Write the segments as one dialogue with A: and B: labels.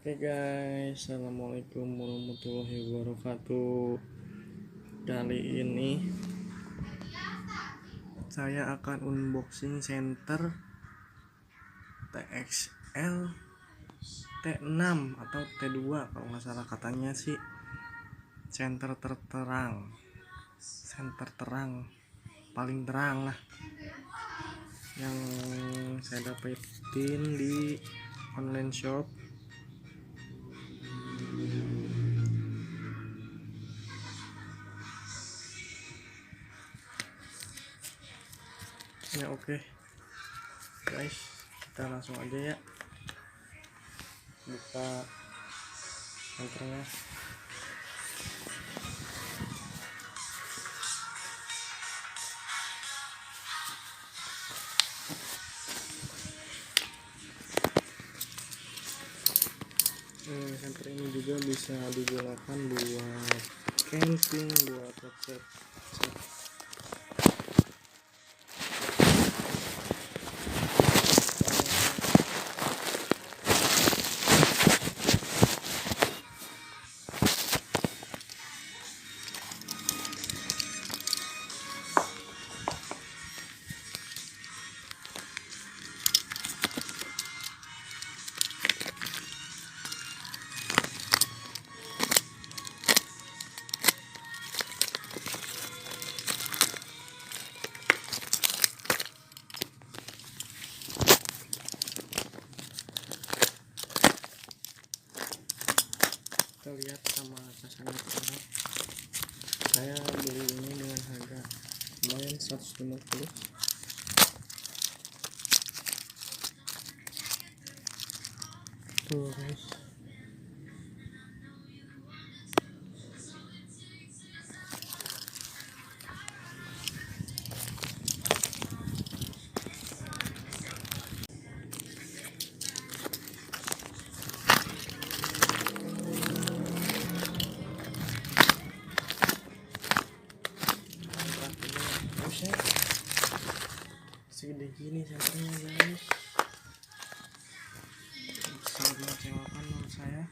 A: Oke guys, assalamualaikum warahmatullahi wabarakatuh. Kali ini saya akan unboxing center TXL T6 atau T2 kalau nggak salah, katanya sih center terang paling terang lah yang saya dapetin di online shop. Ya oke guys, kita langsung aja ya buka senternya. Senter ini juga bisa digunakan buat camping, buat headset. Kita lihat sama casanya sekarang. Saya beli ini dengan harga lumayan 150. Tuh guys, segede gini senternya guys, sangat mengecewakan menurut saya.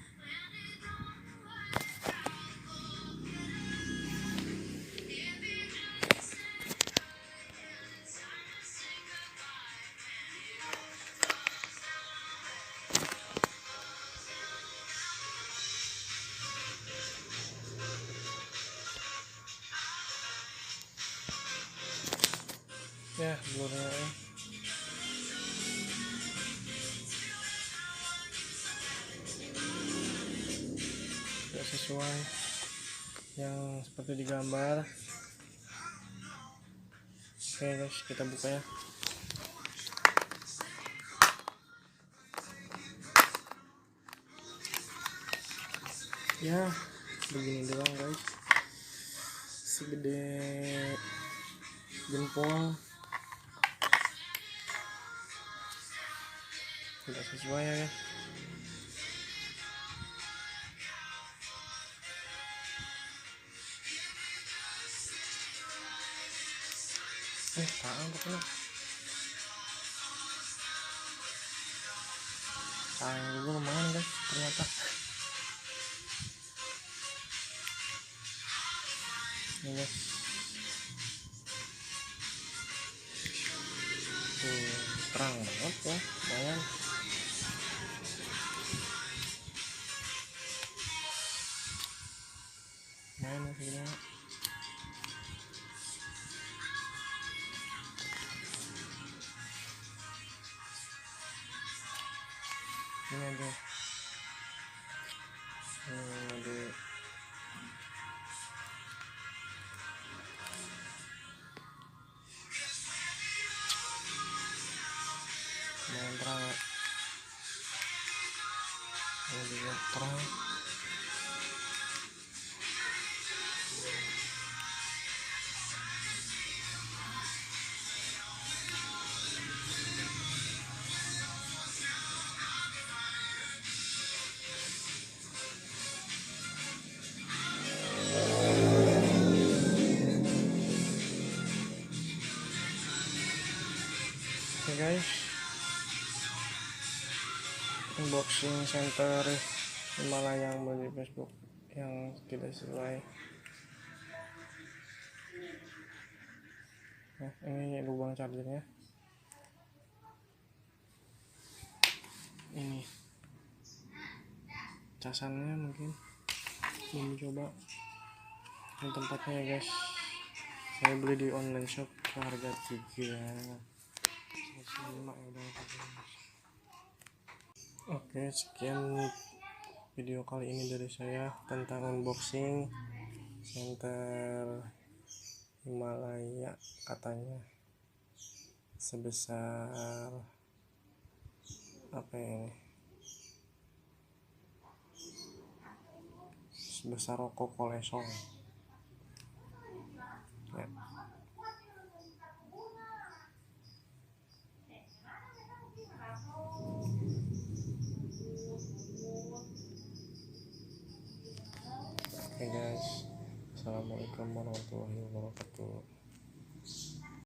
A: Ya blurnya tidak sesuai yang seperti di gambar. Oke guys, kita buka ya. Ya begini doang guys, segede jempol, tidak sesuai ya guys. Tahan pokoknya, sayang juga lumayan guys ternyata. Ini guys, tuh terang banget ya, lumayan. Lumayan ya segini. Ini aja. Ada lumayan terang. Ini juga terang. Oke guys, unboxing center malah yang beli Facebook yang tidak sesuai. Nah, ini lubang chargernya, ini casannya mungkin belum coba. Ini tempatnya ya guys, saya beli di online shop harga 3.105 ya udah. Oke, sekian video kali ini dari saya tentang unboxing senter Himalaya, katanya sebesar apa ya ini, sebesar rokok kolesong ya. Oke guys, assalamualaikum warahmatullahi wabarakatuh.